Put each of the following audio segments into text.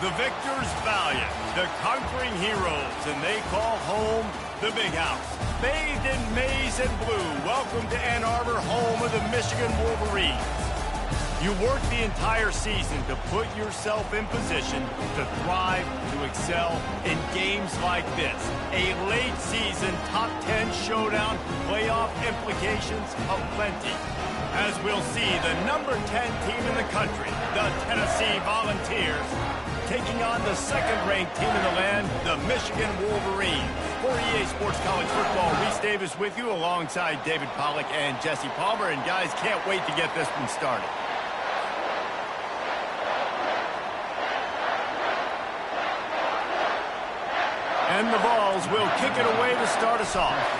The victors valiant, the conquering heroes, and they call home the Big House. Bathed in maize and blue, welcome to Ann Arbor, home of the Michigan Wolverines. You worked the entire season to put yourself in position to thrive, to excel in games like this. A late season top 10 showdown, playoff implications aplenty. As we'll see, the number 10 team in the country, the Tennessee Volunteers, taking on the second-ranked team in the land, the Michigan Wolverines. For EA Sports College Football, Reese Davis with you alongside David Pollack and Jesse Palmer. And guys, can't wait to get this one started. And the Vols will kick it away to start us off.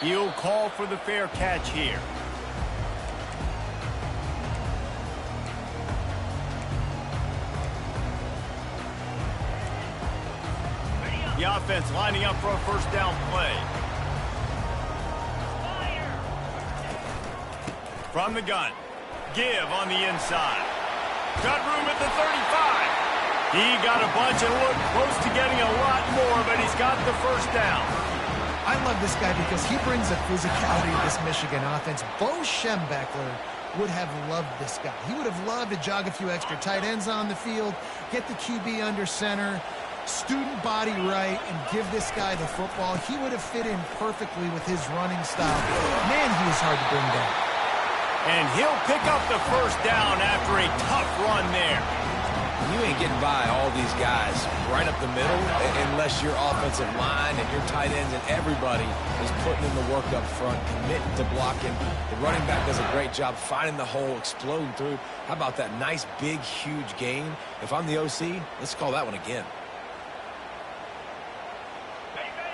He'll call for the fair catch here. The offense lining up for a first down play. From the gun. Give on the inside. Got room at the 35. He got a bunch and looked close to getting a lot more, but he's got the first down. I love this guy because he brings a physicality to this Michigan offense. Bo Schembechler would have loved this guy. He would have loved to jog a few extra tight ends on the field, get the QB under center, student body right, and give this guy the football. He would have fit in perfectly with his running style. Man, he was hard to bring down. And he'll pick up the first down after a tough run there. You ain't getting by all these guys right up the middle unless your offensive line and your tight ends and everybody is putting in the work up front, committing to blocking. The running back does a great job finding the hole, exploding through. How about that nice, big, huge gain? If I'm the OC, let's call that one again.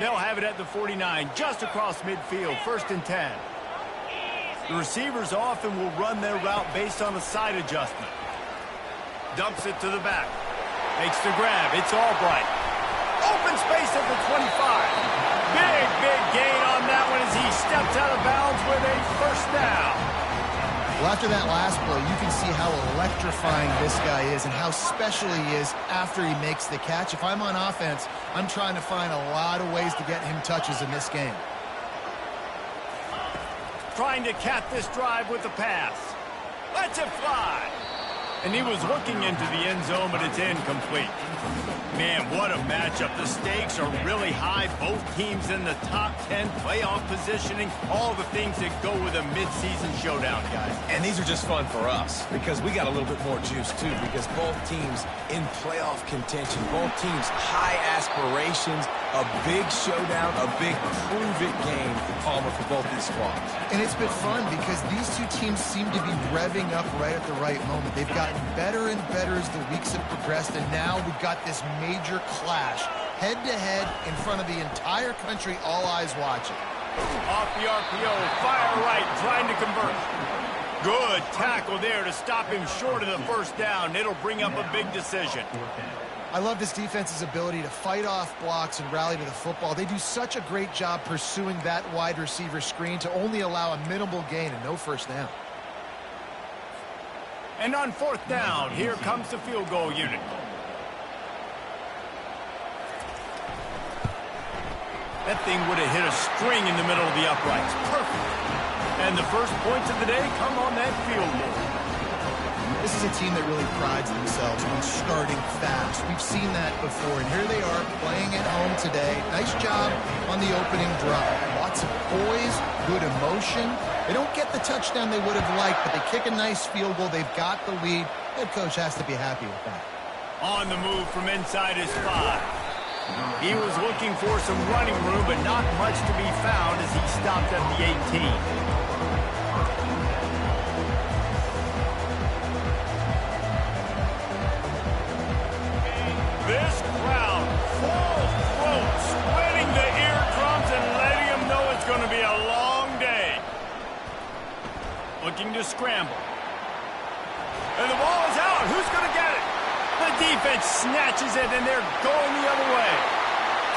They'll have it at the 49, just across midfield, 1st and 10. The receivers often will run their route based on a side adjustment. Dumps it to the back. Makes the grab. It's Albright. Open space at the 25. Big gain on that one as he steps out of bounds with a first down. Well, after that last play, you can see how electrifying this guy is and how special he is after he makes the catch. If I'm on offense, I'm trying to find a lot of ways to get him touches in this game. Trying to cap this drive with the pass. Lets it fly. And he was looking into the end zone, but it's incomplete. Man, what a matchup. The stakes are really high. Both teams in the top 10 playoff positioning. All the things that go with a midseason showdown, guys. And these are just fun for us because we got a little bit more juice, too, because both teams in playoff contention, both teams high aspirations, a big showdown, a big prove-it game, Palmer, for both these squads. And it's been fun because these two teams seem to be revving up right at the right moment. They've gotten better and better as the weeks have progressed, and now we've got this major clash, head-to-head in front of the entire country, all eyes watching. Off the RPO, fire right, trying to convert. Good tackle there to stop him short of the first down. It'll bring up a big decision. I love this defense's ability to fight off blocks and rally to the football. They do such a great job pursuing that wide receiver screen to only allow a minimal gain and no first down. And on 4th down, here comes the field goal unit. That thing would have hit a string in the middle of the uprights. Perfect. And the first points of the day come on that field goal. This is a team that really prides themselves on starting fast. We've seen that before, and here they are playing at home today. Nice job on the opening drive. Lots of poise, good emotion. They don't get the touchdown they would have liked, but they kick a nice field goal. They've got the lead. Head coach has to be happy with that. On the move from inside his 5. He was looking for some running room, but not much to be found as he stopped at the 18. This crowd, full throat, splitting the eardrums and letting them know it's going to be a long day. Looking to scramble. And the ball is out. Who's going to get it? The defense snatches it, and they're going the other way.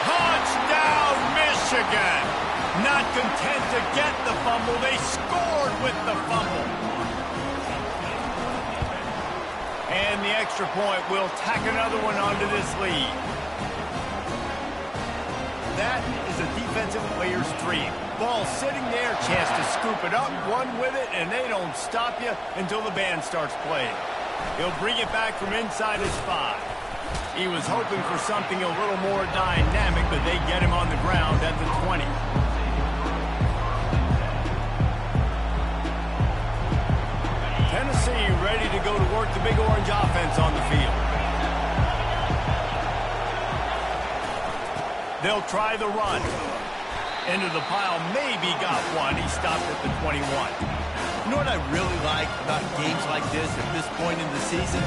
Touchdown, Michigan! Not content to get the fumble, they scored with the fumble. And the extra point will tack another one onto this lead. That is a defensive player's dream. Ball sitting there, chance to scoop it up, run with it, and they don't stop you until the band starts playing. He'll bring it back from inside his 5. He was hoping for something a little more dynamic, but they get him on the ground at the 20. Tennessee ready to go to work the Big Orange offense on the field. They'll try the run. Into the pile, maybe got one. He stopped at the 21. You know what I really like about games like this at this point in the season?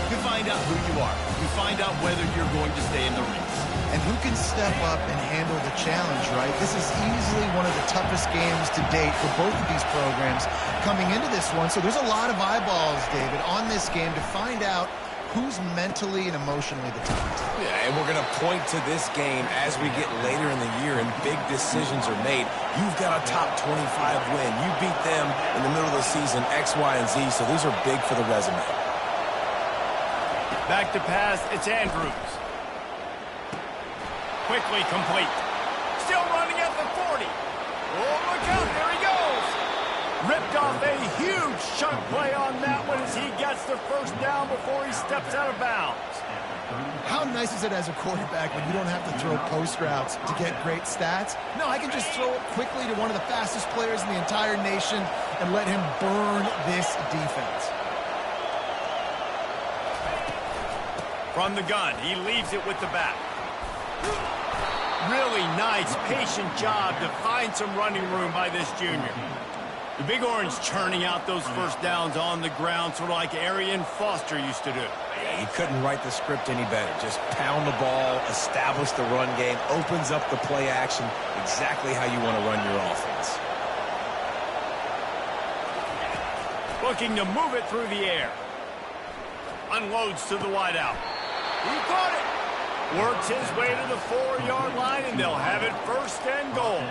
You find out who you are. You find out whether you're going to stay in the race. And who can step up and handle the challenge, right? This is easily one of the toughest games to date for both of these programs coming into this one. So there's a lot of eyeballs, David, on this game to find out who's mentally and emotionally the toughest. Yeah, and we're going to point to this game as we get later in the year and big decisions are made. You've got a top 25 win. You beat them in the middle of the season, X, Y, and Z, so these are big for the resume. Back to pass, it's Andrews. Quickly complete. Still running at the 40. Oh, look out, there he goes. Ripped off a huge chunk play on that one as he gets the first down before he steps out of bounds. How nice is it as a quarterback when you don't have to throw post routes to get great stats? No, I can just throw it quickly to one of the fastest players in the entire nation and let him burn this defense. From the gun, he leaves it with the back. Really nice, patient job to find some running room by this junior. The Big Orange churning out those first downs on the ground, sort of like Arian Foster used to do. Yeah, you couldn't write the script any better. Just pound the ball, establish the run game, opens up the play action, exactly how you want to run your offense. Looking to move it through the air. Unloads to the wideout. He caught it. Works his way to the 4-yard line, and they'll have it first and goal.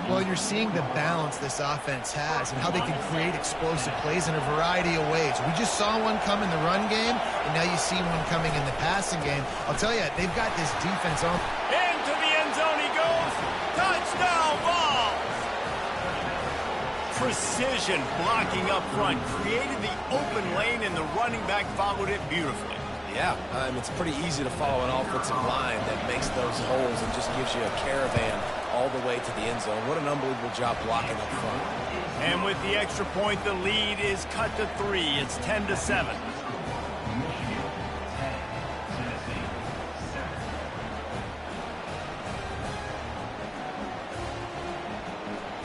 Well, you're seeing the balance this offense has and how they can create explosive plays in a variety of ways. We just saw one come in the run game, and now you see one coming in the passing game. I'll tell you, they've got this defense on. Into the end zone he goes. Touchdown ball. Precision blocking up front. Created the open lane, and the running back followed it beautifully. Yeah, it's pretty easy to follow an offensive line that makes those holes and just gives you a caravan all the way to the end zone. What an unbelievable job blocking up front. And with the extra point, the lead is cut to 3. It's 10-7.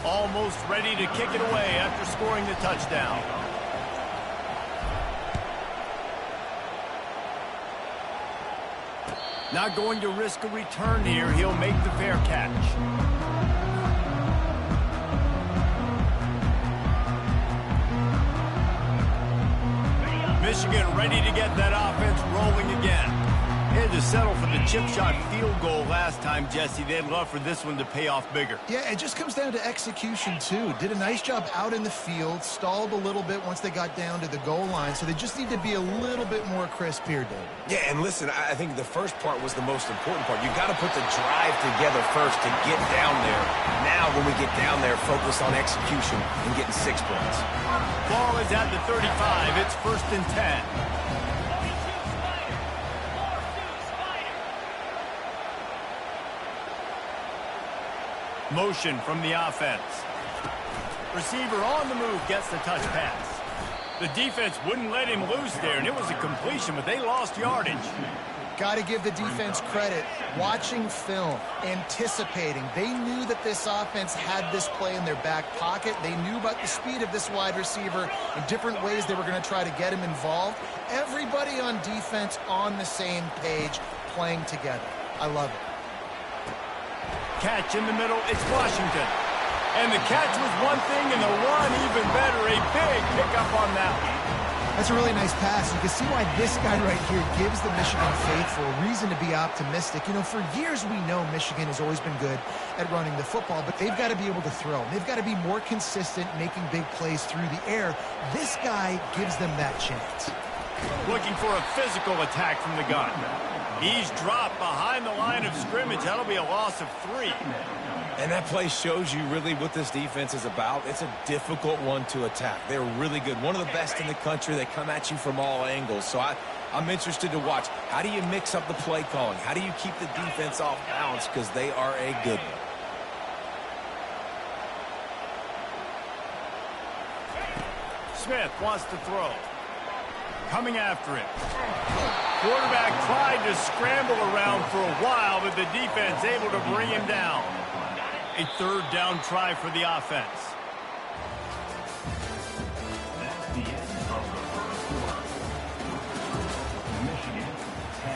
Almost ready to kick it away after scoring the touchdown. Not going to risk a return here. He'll make the fair catch. Michigan ready to get that offense rolling again. They had to settle for the chip shot field goal last time, Jesse. They'd love for this one to pay off bigger. Yeah, it just comes down to execution, too. Did a nice job out in the field, stalled a little bit once they got down to the goal line, so they just need to be a little bit more crisp here, David. Yeah, and listen, I think the first part was the most important part. You got to put the drive together first to get down there. Now, when we get down there, focus on execution and getting 6 points. Ball is at the 35. It's 1st and 10. Motion from the offense. Receiver on the move gets the touch pass. The defense wouldn't let him loose there, and it was a completion, but they lost yardage. Got to give the defense credit. Watching film, anticipating. They knew that this offense had this play in their back pocket. They knew about the speed of this wide receiver and different ways they were going to try to get him involved. Everybody on defense on the same page, playing together. I love it. Catch in the middle, it's Washington. And the catch was one thing, and the run even better. A big pickup on that one. That's a really nice pass. You can see why this guy right here gives the Michigan faithful a reason to be optimistic. You know, for years we know Michigan has always been good at running the football, but they've got to be able to throw. They've got to be more consistent making big plays through the air. This guy gives them that chance. Looking for a physical attack from the gun. He's dropped behind the line of scrimmage. That'll be a loss of 3. And that play shows you really what this defense is about. It's a difficult one to attack. They're really good. One of the best in the country. They come at you from all angles. So I'm interested to watch. How do you mix up the play calling? How do you keep the defense off balance? Because they are a good one. Smith wants to throw. Coming after it. Quarterback tried to scramble around for a while, but the defense able to bring him down. A third down try for the offense. That's the end of the first quarter. Michigan 10,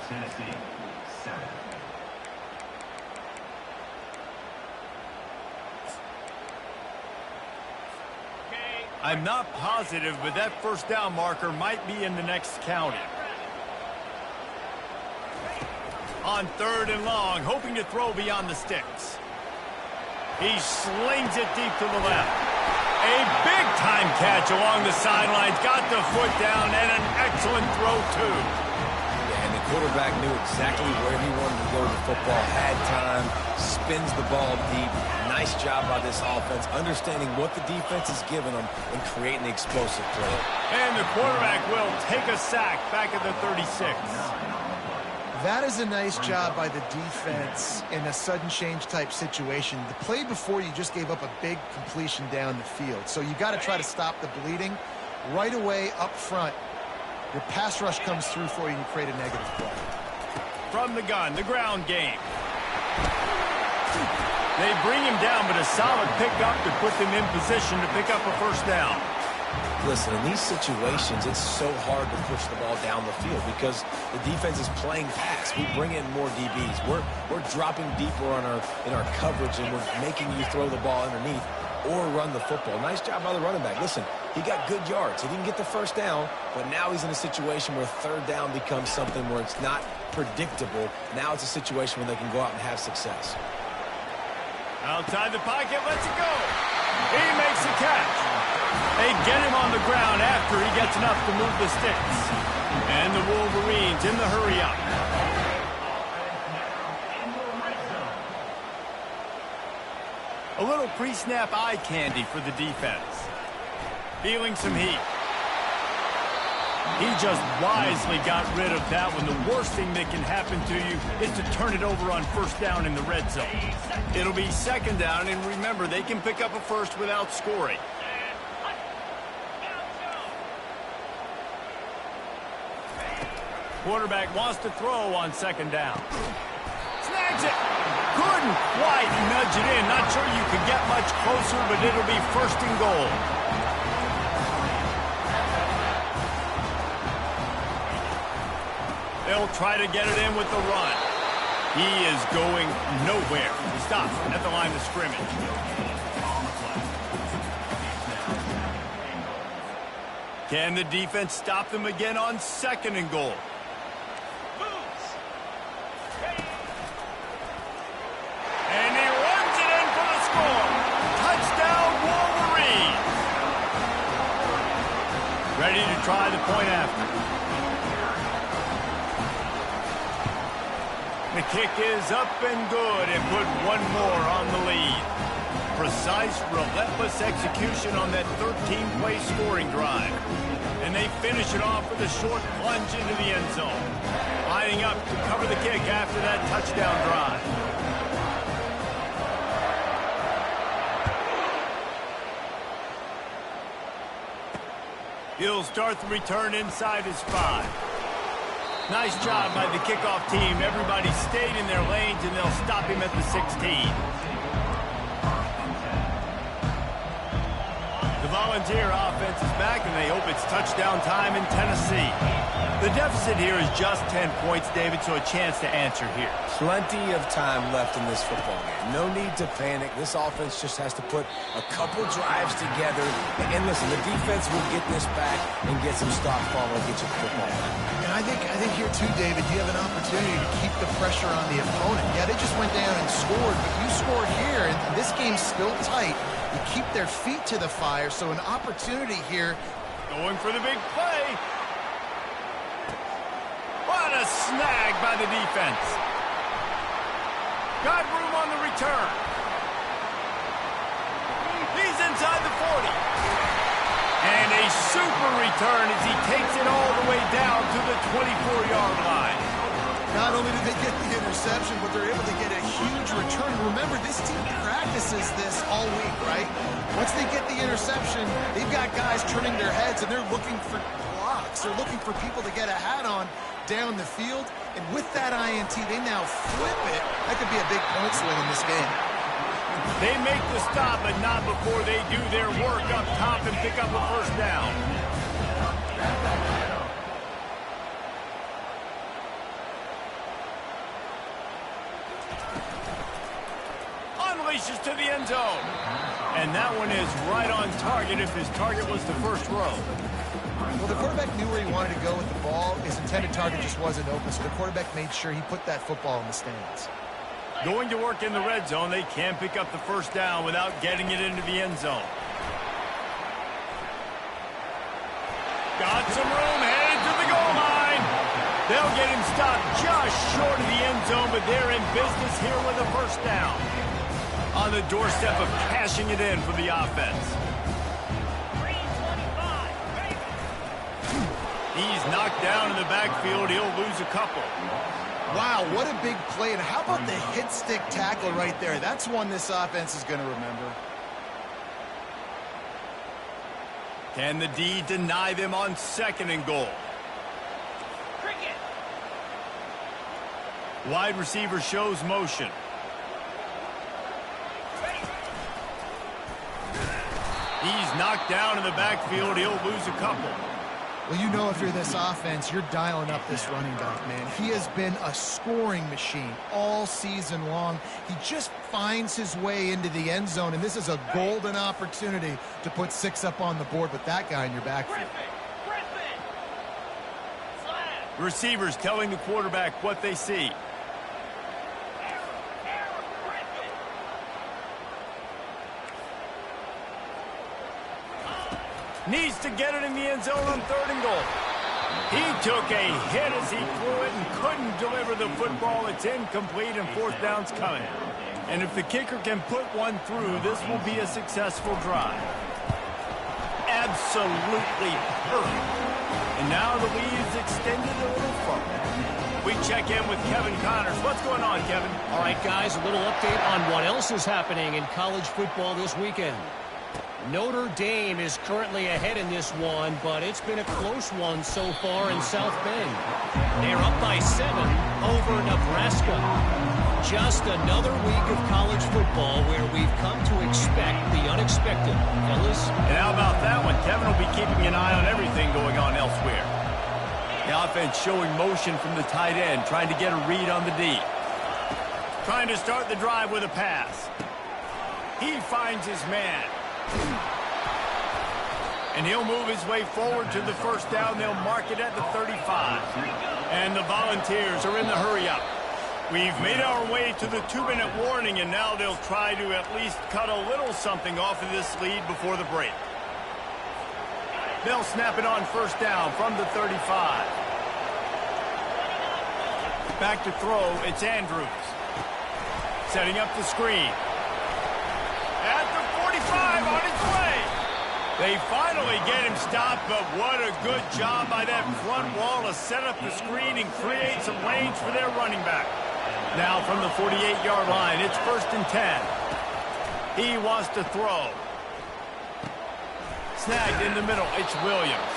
Tennessee 7. I'm not positive, but that first down marker might be in the next county. On 3rd and long, hoping to throw beyond the sticks. He slings it deep to the left. A big-time catch along the sidelines. Got the foot down and an excellent throw, too. Yeah, and the quarterback knew exactly where he wanted to go with the football. Had time, spins the ball deep. Nice job by this offense, understanding what the defense is giving them and creating the explosive play. And the quarterback will take a sack back at the 36. That is a nice job by the defense in a sudden change type situation. The play before, you just gave up a big completion down the field. So you got to try to stop the bleeding right away up front. Your pass rush comes through for you and you create a negative play. From the gun, the ground game. They bring him down, but a solid pickup to put them in position to pick up a first down. Listen, in these situations, it's so hard to push the ball down the field because the defense is playing pass. We bring in more DBs. We're dropping deeper in our coverage, and we're making you throw the ball underneath or run the football. Nice job by the running back. Listen, he got good yards. He didn't get the first down, but now he's in a situation where 3rd down becomes something where it's not predictable. Now it's a situation where they can go out and have success. Outside the pocket, lets it go. He makes the catch. They get him on the ground after he gets enough to move the sticks. And the Wolverines in the hurry-up. A little pre-snap eye candy for the defense. Feeling some heat. He just wisely got rid of that one. The worst thing that can happen to you is to turn it over on 1st down in the red zone. It'll be 2nd down, and remember, they can pick up a first without scoring. Quarterback wants to throw on 2nd down. Snags it. Couldn't quite nudge it in. Not sure you could get much closer, but it'll be 1st and goal. They'll try to get it in with the run. He is going nowhere. He stops at the line of scrimmage. Can the defense stop them again on 2nd and goal? And he runs it in for the score. Touchdown, Wolverine. Ready to try the point after. The kick is up and good and put one more on the lead. Precise, relentless execution on that 13-play scoring drive. And they finish it off with a short plunge into the end zone. Lining up to cover the kick after that touchdown drive. He'll start the return inside his 5. Nice job by the kickoff team. Everybody stayed in their lanes, and they'll stop him at the 16. The Volunteer offense is back, and they hope it's touchdown time in Tennessee. The deficit here is just 10 points, David, so a chance to answer here. Plenty of time left in this football game. No need to panic. This offense just has to put a couple drives together. And listen, the defense will get this back and get some stop follow and get you the football back. And I think here too, David, you have an opportunity to keep the pressure on the opponent. Yeah, they just went down and scored, but you scored here, and this game's still tight. You keep their feet to the fire, so an opportunity here. Going for the big play. What a snag by the defense. Got room on the return. He's inside the 40. And a super return as he takes it all the way down to the 24-yard line. Not only do they get the interception, but they're able to get a huge return. Remember, this team practices this all week, right? Once they get the interception, they've got guys turning their heads, and they're looking for blocks. They're looking for people to get a hat on down the field. And with that INT, they now flip it. That could be a big point swing in this game. They make the stop, but not before they do their work up top and pick up a first down. Unleashes to the end zone. And that one is right on target if his target was the first row. Well, the quarterback knew where he wanted to go with the ball. His intended target just wasn't open, so the quarterback made sure he put that football in the stands. Going to work in the red zone, they can pick up the first down without getting it into the end zone. Got some room, headed to the goal line. They'll get him stopped just short of the end zone, but they're in business here with a first down. On the doorstep of cashing it in for the offense. He's knocked down in the backfield. He'll lose a couple. Wow, what a big play. And how about the hit stick tackle right there? That's one this offense is going to remember. Can the D deny them on 2nd and goal? Wide receiver shows motion. He's knocked down in the backfield. He'll lose a couple. Well, you know if you're this offense, you're dialing up this running back, man. He has been a scoring machine all season long. He just finds his way into the end zone, and this is a golden opportunity to put 6 up on the board with that guy in your backfield. Receivers telling the quarterback what they see. Needs to get it in the end zone on 3rd and goal. He took a hit as he threw it and couldn't deliver the football. It's incomplete and 4th down's coming. And if the kicker can put one through, this will be a successful drive. Absolutely perfect. And now the lead's extended a little further. We check in with Kevin Connors. What's going on, Kevin? All right, guys, a little update on what else is happening in college football this weekend. Notre Dame is currently ahead in this one, but it's been a close one so far in South Bend. They're up by 7 over Nebraska. Just another week of college football where we've come to expect the unexpected. Fellas? And how about that one? Kevin will be keeping an eye on everything going on elsewhere. The offense showing motion from the tight end, trying to get a read on the D. Trying to start the drive with a pass. He finds his man. And he'll move his way forward to the first down. They'll mark it at the 35. And the Volunteers are in the hurry-up. We've made our way to the 2-minute warning, and now they'll try to at least cut a little something off of this lead before the break. They'll snap it on first down from the 35. Back to throw, it's Andrews. Setting up the screen. At the 45 on its way. They finally get him stopped, but what a good job by that front wall to set up the screen and create some lanes for their running back. Now from the 48-yard line, it's 1st and 10. He wants to throw. Snagged in the middle, it's Williams.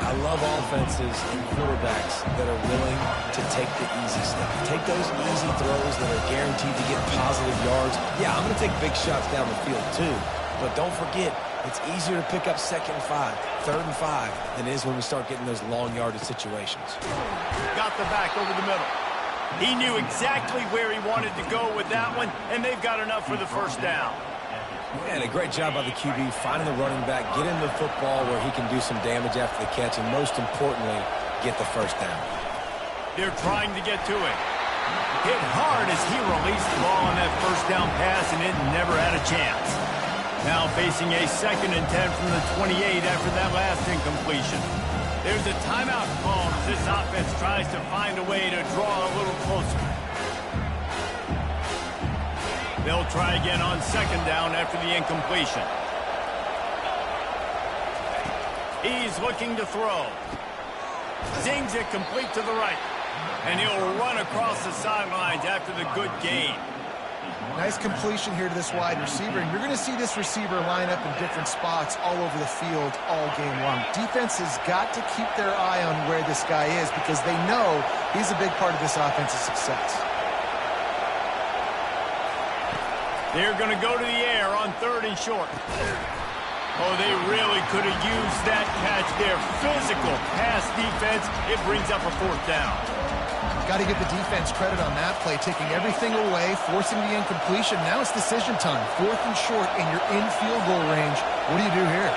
I love offenses and quarterbacks that are willing to take the easy stuff. Take those easy throws that are guaranteed to get positive yards. Yeah, I'm going to take big shots down the field too, but don't forget, It's easier to pick up 2nd and 5, 3rd and 5 than it is when we start getting those long yardage situations. Got the back over the middle. He knew exactly where he wanted to go with that one, and they've got enough for the first down. And a great job by the QB finding the running back, get him the football where he can do some damage after the catch, and most importantly, get the first down. They're trying to get to it. Hit hard as he released the ball on that first down pass, and it never had a chance. Now facing a 2nd and 10 from the 28 after that last incompletion. There's a timeout called as this offense tries to find a way to draw a little closer. They'll try again on 2nd down after the incompletion. He's looking to throw. Zings it complete to the right. And he'll run across the sidelines after the good gain. Nice completion here to this wide receiver, and you're going to see this receiver line up in different spots all over the field all game long. Defense has got to keep their eye on where this guy is because they know he's a big part of this offense's success. They're going to go to the air on 3rd and short. Oh, they really could have used that catch there. Physical pass defense. It brings up a 4th down. Got to give the defense credit on that play, taking everything away, forcing the incompletion. Now it's decision time. 4th and short, and you're in field goal range. What do you do here?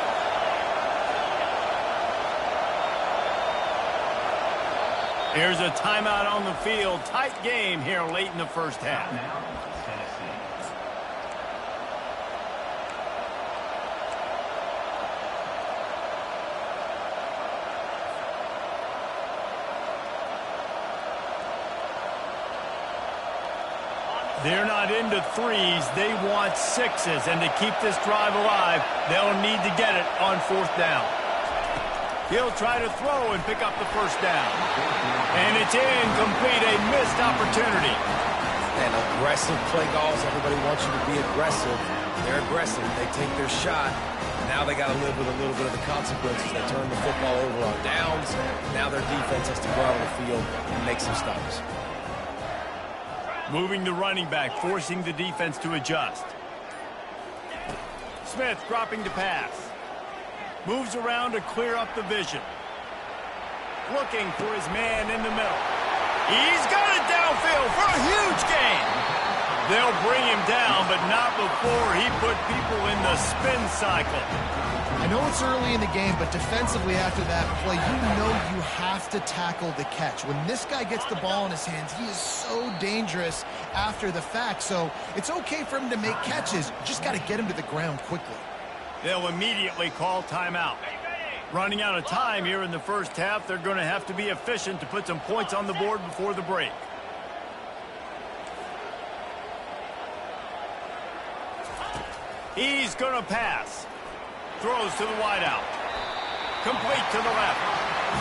Here's a timeout on the field. Tight game here late in the first half. They're not into 3s. They want 6s. And to keep this drive alive, they'll need to get it on 4th down. He'll try to throw and pick up the first down. And it's incomplete, a missed opportunity. And aggressive play calls. Everybody wants you to be aggressive. They're aggressive. They take their shot. Now they got to live with a little bit of the consequences. They turn the football over on downs. Now their defense has to go out on the field and make some stops. Moving the running back, forcing the defense to adjust. Smith dropping to pass. Moves around to clear up the vision. Looking for his man in the middle. He's got it downfield for a huge gain. They'll bring him down, but not before he put people in the spin cycle. I know it's early in the game, but defensively after that play, you know you have to tackle the catch. When this guy gets the ball in his hands, he is so dangerous after the fact. So it's okay for him to make catches. You just got to get him to the ground quickly. They'll immediately call timeout. Running out of time here in the first half, they're going to have to be efficient to put some points on the board before the break. He's going to pass. Throws to the wideout. Complete to the left.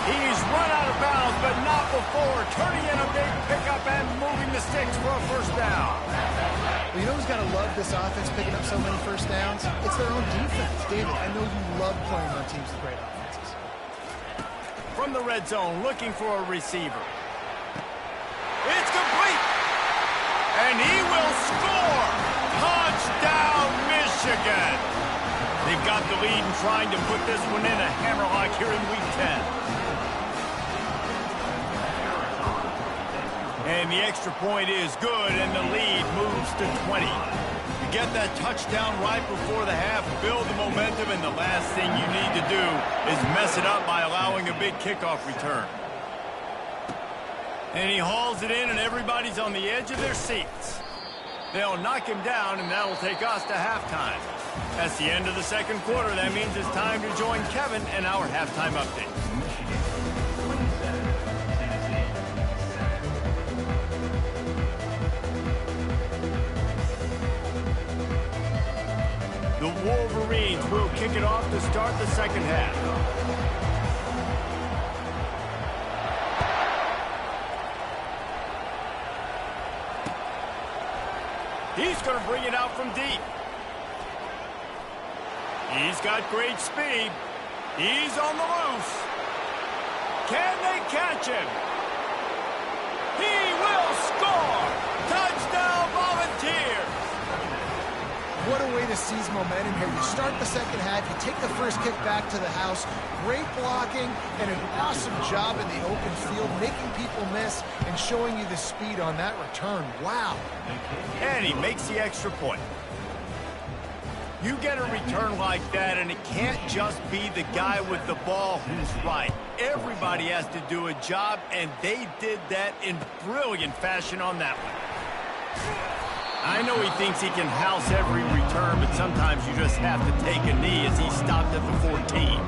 He's run out of bounds, but not before turning in a big pickup and moving the sticks for a first down. Well, you know who's got to love this offense picking up so many first downs? It's their own defense. David, I know you love playing on teams with great offenses. From the red zone, looking for a receiver. It's complete. And he will score. Touchdown, Michigan. They've got the lead and trying to put this one in a hammerlock here in Week 10. And the extra point is good, and the lead moves to 20. You get that touchdown right before the half, build the momentum, and the last thing you need to do is mess it up by allowing a big kickoff return. And he hauls it in, and everybody's on the edge of their seats. They'll knock him down, and that'll take us to halftime. That's the end of the second quarter. That means it's time to join Kevin and our halftime update. The Wolverines will kick it off to start the second half. He's going to bring it out from deep. He's got great speed. He's on the loose. Can they catch him? He will score! Touchdown, Volunteers! What what a way to seize momentum here. You start the second half, you take the first kick back to the house, great blocking, and an awesome job in the open field, making people miss and showing you the speed on that return. Wow. And he makes the extra point. You get a return like that, and it can't just be the guy with the ball who's right. Everybody has to do a job, and they did that in brilliant fashion on that one. I know he thinks he can house every return, but sometimes you just have to take a knee as he stopped at the 14.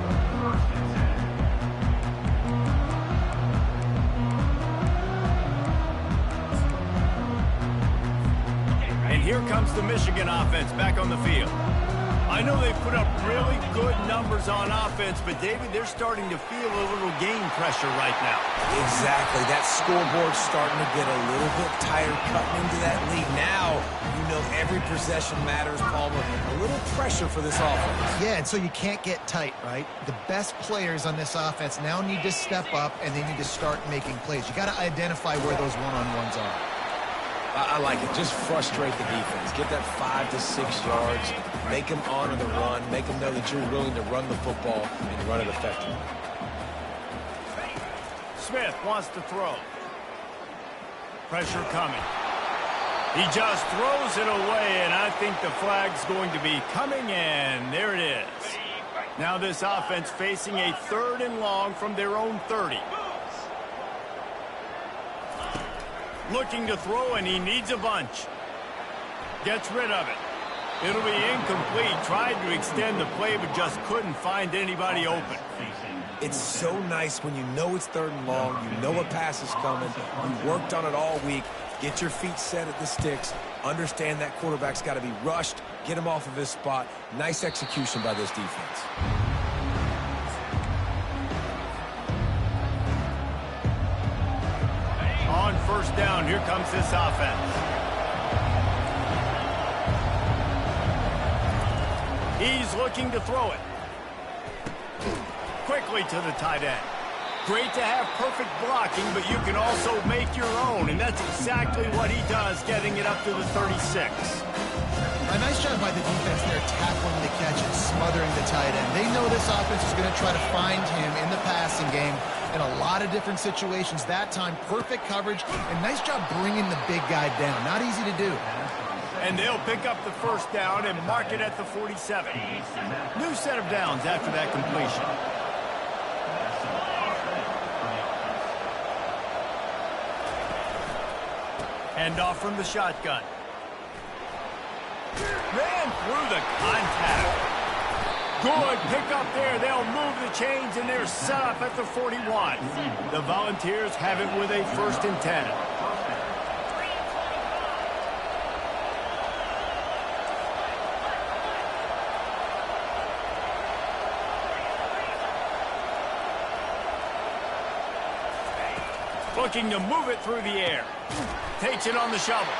And here comes the Michigan offense back on the field. I know they put up really good numbers on offense, but, David, they're starting to feel a little game pressure right now. Exactly. That scoreboard's starting to get a little bit tired cutting into that lead. Now, you know every possession matters, Palmer. A little pressure for this offense. Yeah, and so you can't get tight, right? The best players on this offense now need to step up, and they need to start making plays. You got to identify where those one-on-ones are. I like it. Just frustrate the defense. Get that 5 to 6 yards. Make them honor the run. Make them know that you're willing to run the football and run it effectively. Smith wants to throw. Pressure coming. He just throws it away, and I think the flag's going to be coming in. There it is. Now this offense facing a 3rd and long from their own 30. Looking to throw, and he needs a bunch. Gets rid of it. It'll be incomplete. Tried to extend the play, but just couldn't find anybody open. It's so nice when you know it's 3rd and long, you know a pass is coming, you worked on it all week, get your feet set at the sticks, understand that quarterback's got to be rushed, get him off of his spot. Nice execution by this defense. On 1st down, here comes this offense. He's looking to throw it. Quickly to the tight end. Great to have perfect blocking, but you can also make your own, and that's exactly what he does, getting it up to the 36. A nice job by the defense there, tackling the catch and smothering the tight end. They know this offense is going to try to find him in the passing game in a lot of different situations. That time, perfect coverage, and nice job bringing the big guy down. Not easy to do. And they'll pick up the 1st down and mark it at the 47. New set of downs after that completion. Hand off from the shotgun. Ran through the contact. Good pick up there. They'll move the chains, and they're set up at the 41. The Volunteers have it with a 1st and 10. Looking to move it through the air. Takes it on the shovel.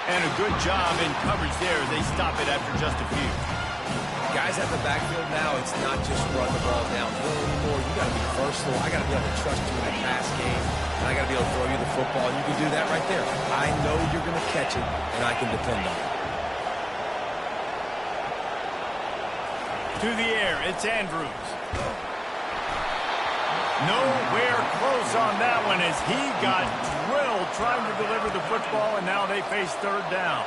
And a good job in coverage there as they stop it after just a few. Guys at the backfield now, it's not just run the ball downhill anymore. You got to be versatile. I got to be able to trust you in the pass game, and I got to be able to throw you the football. And you can do that right there. I know you're going to catch it, and I can depend on it. To the air, it's Andrews. Nowhere close on that one as he got drilled trying to deliver the football, and now they face 3rd down.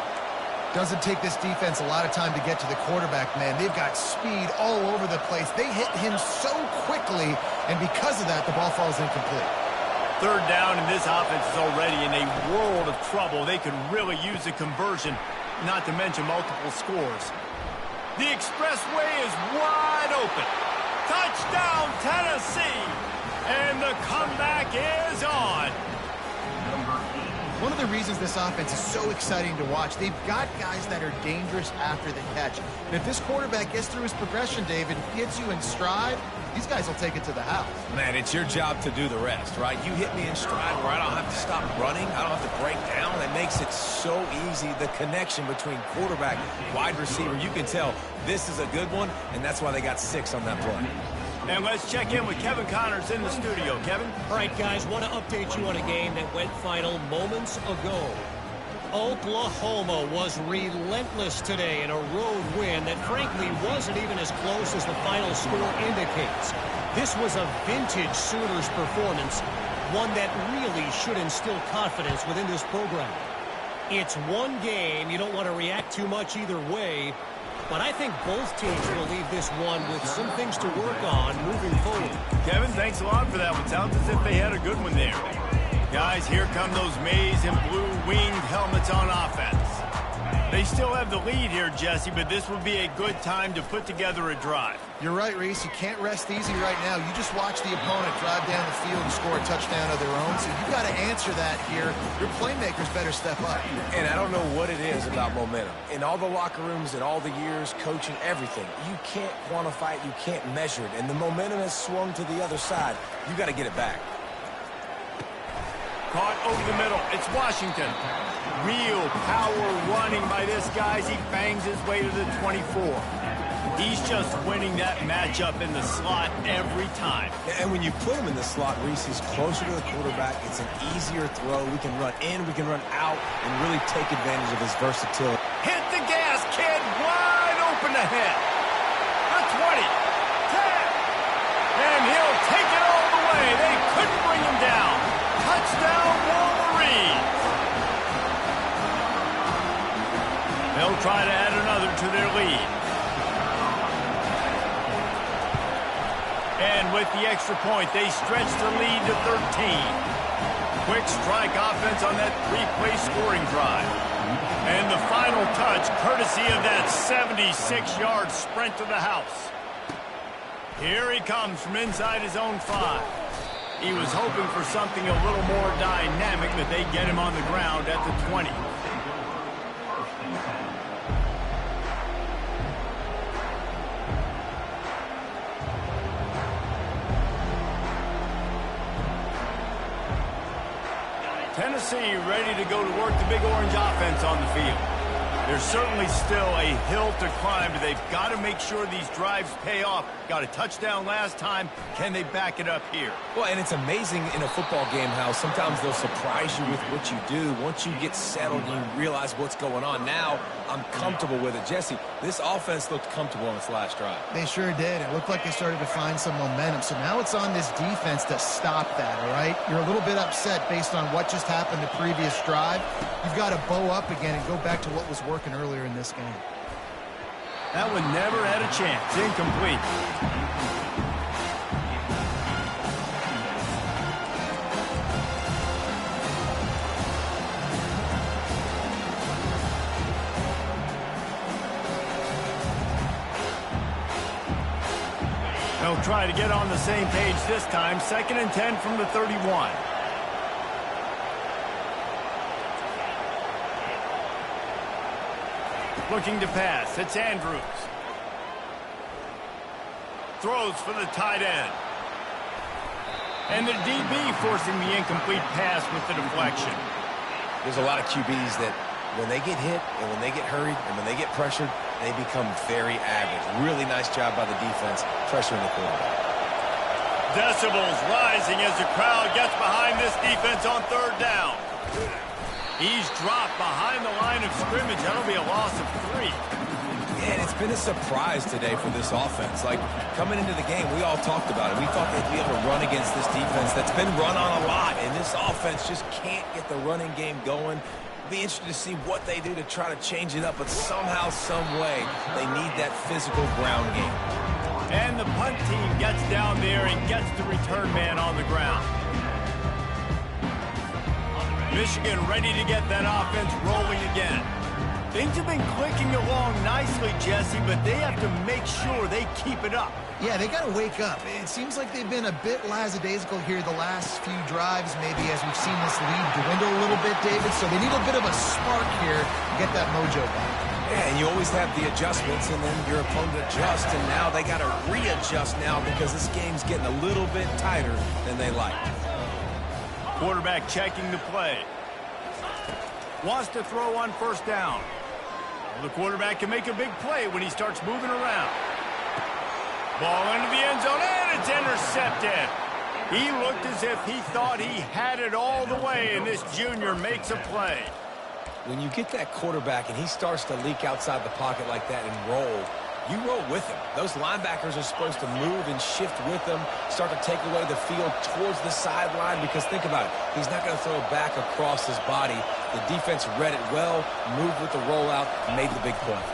Doesn't take this defense a lot of time to get to the quarterback, man. They've got speed all over the place. They hit him so quickly, and because of that, the ball falls incomplete. 3rd down, and this offense is already in a world of trouble. They could really use a conversion, not to mention multiple scores. The expressway is wide open. Touchdown, Tennessee! And the comeback is on. One of the reasons this offense is so exciting to watch, they've got guys that are dangerous after the catch. And if this quarterback gets through his progression, David, gets you in stride, these guys will take it to the house. Man, it's your job to do the rest, right? You hit me in stride where I don't have to stop running. I don't have to break down. It makes it so easy. The connection between quarterback, wide receiver, you can tell this is a good one, and that's why they got 6 on that play. And let's check in with Kevin Connors in the studio. Kevin? All right, guys, want to update you on a game that went final moments ago. Oklahoma was relentless today in a road win that frankly wasn't even as close as the final score indicates. This was a vintage Sooners performance, one that really should instill confidence within this program. It's one game. You don't want to react too much either way, but I think both teams will leave this one with some things to work on moving forward. Kevin, thanks a lot for that one. Sounds as if they had a good one there. Guys, here come those maize and blue winged helmets on offense. They still have the lead here, Jesse, but this would be a good time to put together a drive. You're right, Reese. You can't rest easy right now. You just watch the opponent drive down the field and score a touchdown of their own, so you've got to answer that here. Your playmakers better step up. And I don't know what it is about momentum. In all the locker rooms, in all the years, coaching, everything, you can't quantify it, you can't measure it, and the momentum has swung to the other side. You got to get it back. Caught over the middle. It's Washington. Real power running by this guy as he bangs his way to the 24. He's just winning that matchup in the slot every time. And when you put him in the slot, Reese, he's closer to the quarterback. It's an easier throw. We can run in, we can run out, and really take advantage of his versatility. Hit the gas, kid. Wide open ahead. The 20. 10. And he'll take it all the way. They couldn't bring him down. Touchdown, Wolverines. They'll try to add another to their lead. And with the extra point, they stretch the lead to 13. Quick strike offense on that three-play scoring drive. And the final touch, courtesy of that 76-yard sprint to the house. Here he comes from inside his own 5. He was hoping for something a little more dynamic, but they get him on the ground at the 20. Tennessee ready to go to work the Big Orange offense on the field. There's certainly still a hill to climb, but they've got to make sure these drives pay off. Got a touchdown last time. Can they back it up here? Well, and it's amazing in a football game how sometimes they'll surprise you with what you do. Once you get settled, you realize what's going on. Now, I'm comfortable with it. Jesse, this offense looked comfortable on its last drive. They sure did. It looked like they started to find some momentum. So now it's on this defense to stop that, all right? You're a little bit upset based on what just happened the previous drive. You've got to bow up again and go back to what was working earlier in this game. That one never had a chance. Incomplete. They'll try to get on the same page this time. 2nd and 10 from the 31. Looking to pass. It's Andrews. Throws for the tight end. And the DB forcing the incomplete pass with the deflection. There's a lot of QBs that when they get hit and when they get hurried and when they get pressured, they become very average. Really nice job by the defense pressuring the quarterback. Decibels rising as the crowd gets behind this defense on 3rd down. He's dropped behind the line of scrimmage. That'll be a loss of 3. And it's been a surprise today for this offense. Like, coming into the game, we all talked about it. We thought they'd be able to run against this defense that's been run on a lot, and this offense just can't get the running game going. Be interested to see what they do to try to change it up, but somehow, some way, they need that physical ground game. And the punt team gets down there and gets the return man on the ground. Michigan ready to get that offense rolling again. Things have been clicking along nicely, Jesse, but they have to make sure they keep it up. Yeah, they got to wake up. It seems like they've been a bit lackadaisical here the last few drives, maybe as we've seen this lead dwindle a little bit, David. So they need a bit of a spark here to get that mojo back. Yeah, and you always have the adjustments, and then your opponent adjusts, and now they got to readjust now because this game's getting a little bit tighter than they like. Quarterback checking the play. Wants to throw on 1st down. The quarterback can make a big play when he starts moving around. Ball into the end zone, and it's intercepted. He looked as if he thought he had it all the way, and this junior makes a play. when you get that quarterback and he starts to leak outside the pocket like that and roll, you roll with him. Those linebackers are supposed to move and shift with him, start to take away the field towards the sideline, because think about it. He's not going to throw it back across his body. The defense read it well, moved with the rollout, made the big play.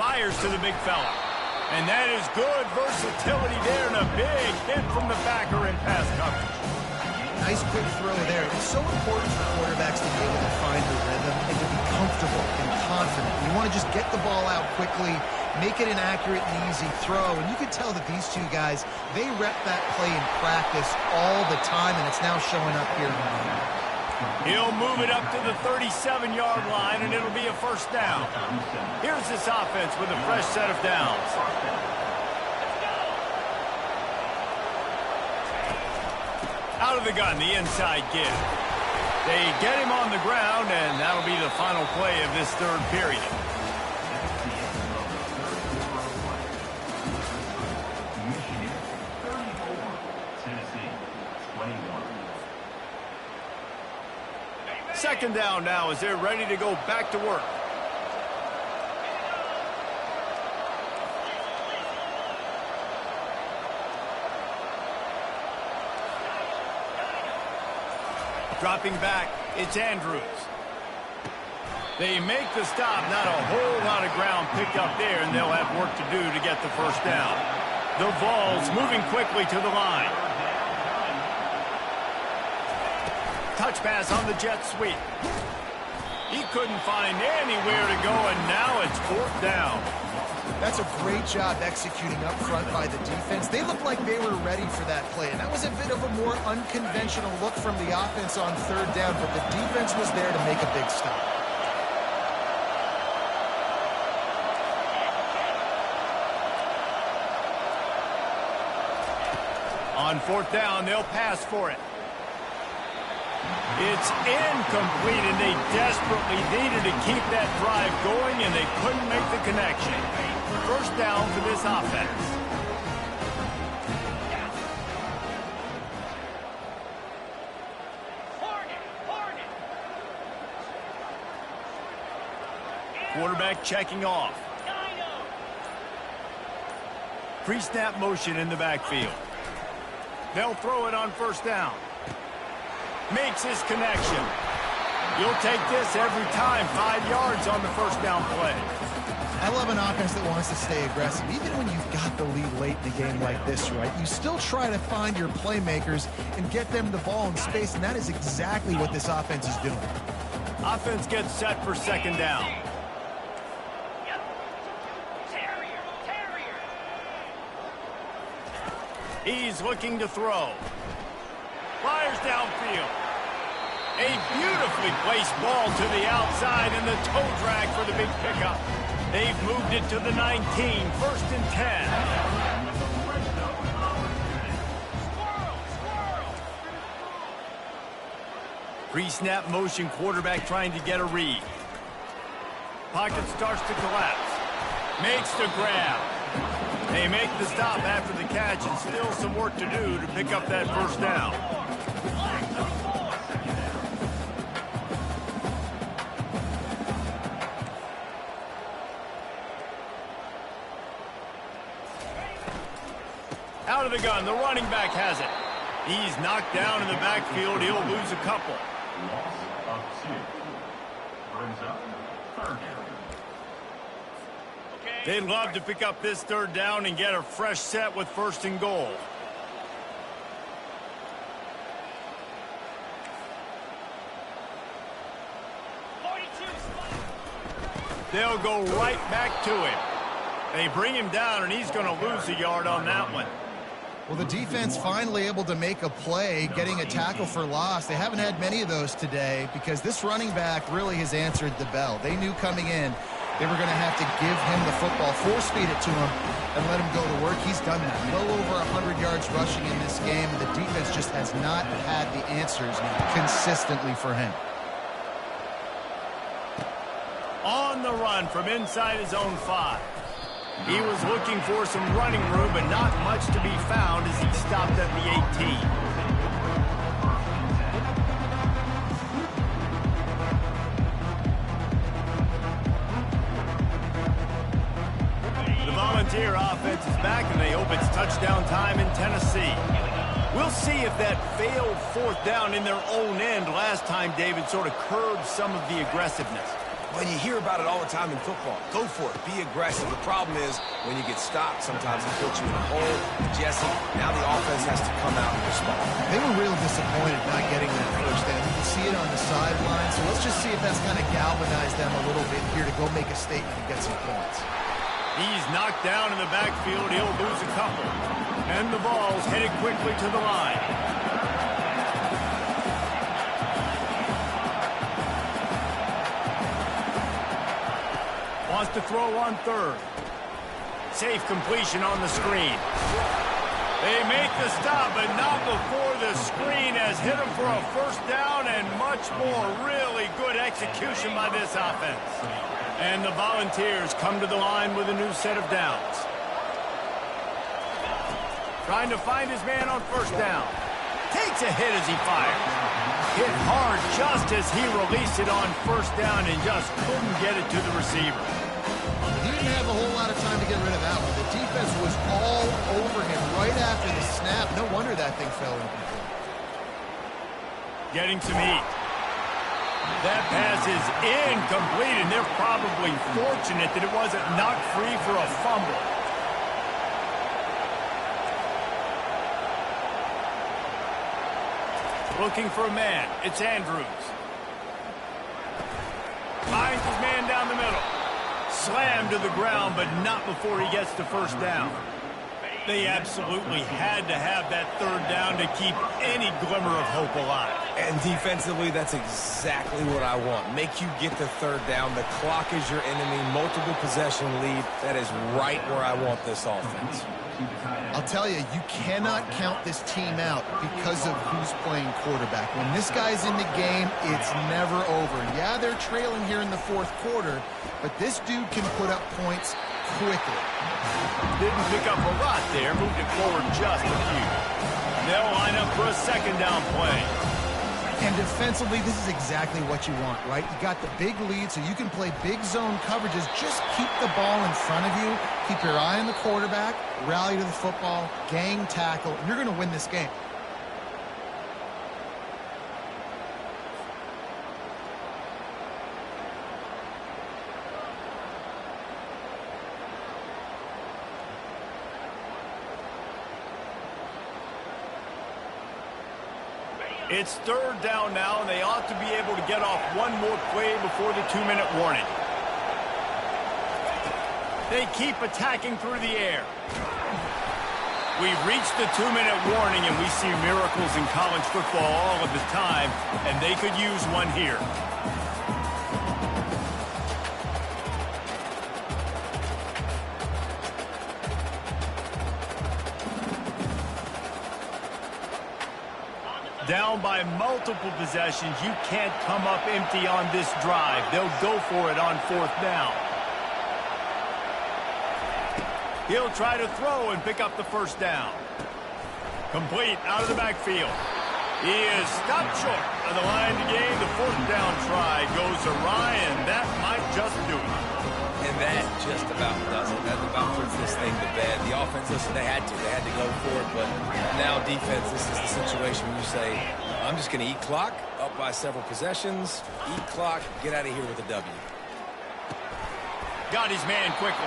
Fires to the big fella. And that is good versatility there, and a big hit from the backer in pass coverage. Nice quick throw there. It's so important for quarterbacks to be able to find the rhythm and to be comfortable and confident. You want to just get the ball out quickly, make it an accurate and easy throw. And you can tell that these two guys, they rep that play in practice all the time, and it's now showing up here. He'll move it up to the 37-yard line, and it'll be a first down. Here's this offense with a fresh set of downs. Out of the gun, the inside give. They get him on the ground, and that'll be the final play of this third period. Michigan 34, Tennessee 21. Second down now as they're ready to go back to work. Dropping back, it's Andrews. They make the stop, not a whole lot of ground picked up there, and they'll have work to do to get the first down. The Vols moving quickly to the line. Touch pass on the jet sweep. He couldn't find anywhere to go, and now it's fourth down. That's a great job executing up front by the defense. They looked like they were ready for that play, and that was a bit of a more unconventional look from the offense on third down, but the defense was there to make a big stop. On fourth down, they'll pass for it. It's incomplete, and they desperately needed to keep that drive going, and they couldn't make the connection. First down for this offense. Quarterback checking off. Pre-snap motion in the backfield. They'll throw it on first down. Makes his connection. You'll take this every time. 5 yards on the first down play. I love an offense that wants to stay aggressive. Even when you've got the lead late in a game like this, right, you still try to find your playmakers and get them the ball in space, and that is exactly what this offense is doing. Offense gets set for second down. He's looking to throw. Fires downfield. A beautifully placed ball to the outside, and the toe drag for the big pickup. They've moved it to the 19, first and 10. Pre-snap motion, quarterback trying to get a read. Pocket starts to collapse. Makes the grab. They make the stop after the catch, and still some work to do to pick up that first down. Out of the gun, the running back has it. He's knocked down in the backfield. He'll lose a couple. Loss of 2. Brings up third down. They'd love to pick up this third down and get a fresh set with first and goal. They'll go right back to him. They bring him down, and he's going to lose a yard on that one. Well, the defense finally able to make a play, getting a tackle for loss. They haven't had many of those today because this running back really has answered the bell. They knew coming in they were going to have to give him the football, force feed it to him, and let him go to work. He's done that. Well over 100 yards rushing in this game, and the defense just has not had the answers consistently for him. On the run from inside his own 5. He was looking for some running room, but not much to be found as he stopped at the 18. Volunteer offense is back, and they hope it's touchdown time in Tennessee. We'll see if that failed fourth down in their own end last time, David, sort of curbed some of the aggressiveness. Well, you hear about it all the time in football. Go for it. Be aggressive. The problem is when you get stopped, sometimes it puts you in a hole. Jesse, now the offense has to come out and respond. They were real disappointed not getting that first down. You can see it on the sideline. So let's just see if that's kind of galvanized them a little bit here to go make a statement and get some points. He's knocked down in the backfield. He'll lose a couple. And the ball's headed quickly to the line. Wants to throw on third. Safe completion on the screen. They make the stop, but not before the screen has hit him for a first down and much more. Really good execution by this offense. And the Volunteers come to the line with a new set of downs. Trying to find his man on first down. Takes a hit as he fires. Hit hard just as he released it on first down and just couldn't get it to the receiver. He didn't have a whole lot of time to get rid of that one. The defense was all over him right after the snap. No wonder that thing fell incomplete. Getting some heat. That pass is incomplete, and they're probably fortunate that it wasn't knocked free for a fumble. Looking for a man. It's Andrews. Finds his man down the middle. Slammed to the ground, but not before he gets to first down. They absolutely had to have that third down to keep any glimmer of hope alive. And defensively, that's exactly what I want. Make you get the third down. The clock is your enemy. Multiple possession lead. That is right where I want this offense. I'll tell you, you cannot count this team out because of who's playing quarterback. When this guy's in the game, it's never over. Yeah, they're trailing here in the fourth quarter, but this dude can put up points quickly. Didn't pick up a lot there, moved it forward just a few. They'll line up for a second down play. And defensively, this is exactly what you want, right? You got the big lead, so you can play big zone coverages. Just keep the ball in front of you. Keep your eye on the quarterback, rally to the football, gang tackle, and you're going to win this game. It's third down now, and they ought to be able to get off one more play before the 2-minute warning. They keep attacking through the air. We've reached the 2-minute warning, and we see miracles in college football all of the time, and they could use one here. Down by multiple possessions, you can't come up empty on this drive. They'll go for it on fourth down. He'll try to throw and pick up the first down. Complete out of the backfield. He is stopped short of the line to gain. The fourth down try goes awry, and that might just do it. And that just about does it. That about puts this thing to bed. The offense, listen, they had to go for it, but now defense, this is the situation where you say, I'm just going to eat clock, up by several possessions, eat clock, get out of here with a W. Got his man quickly.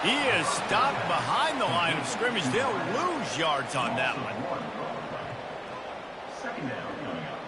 He is stopped behind the line of scrimmage. They'll lose yards on that one. Second down coming up.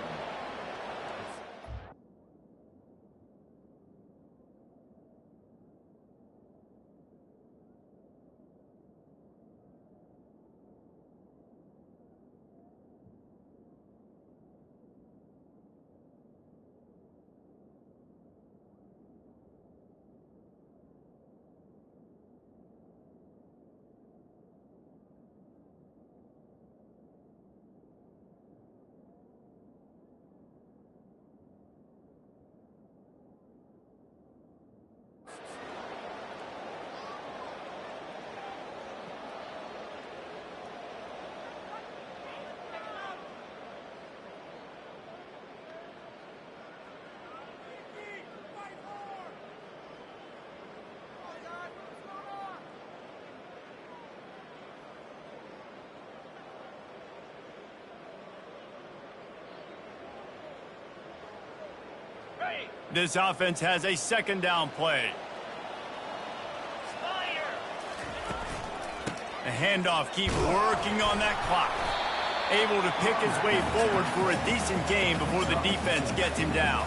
This offense has a second down play. The handoff keeps working on that clock. Able to pick his way forward for a decent game before the defense gets him down.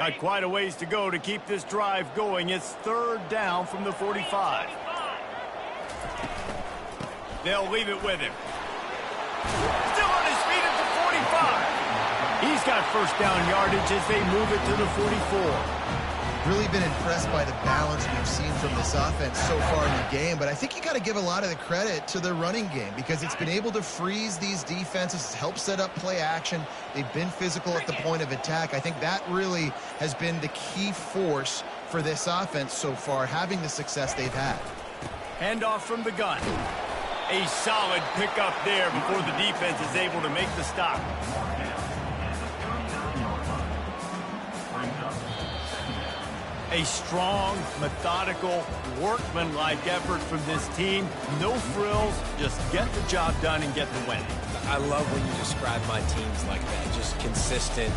Got quite a ways to go to keep this drive going. It's third down from the 45. They'll leave it with him. Still on his feet at the 45. He's got first down yardage as they move it to the 44. Really been impressed by the balance we've seen from this offense so far in the game, but I think you got to give a lot of the credit to the running game because it's been able to freeze these defenses, help set up play action. They've been physical at the point of attack. I think that really has been the key force for this offense so far, having the success they've had. Handoff from the gun. A solid pickup there before the defense is able to make the stop. A strong, methodical, workmanlike effort from this team. No frills, just get the job done and get the win. I love when you describe my teams like that. Just consistent,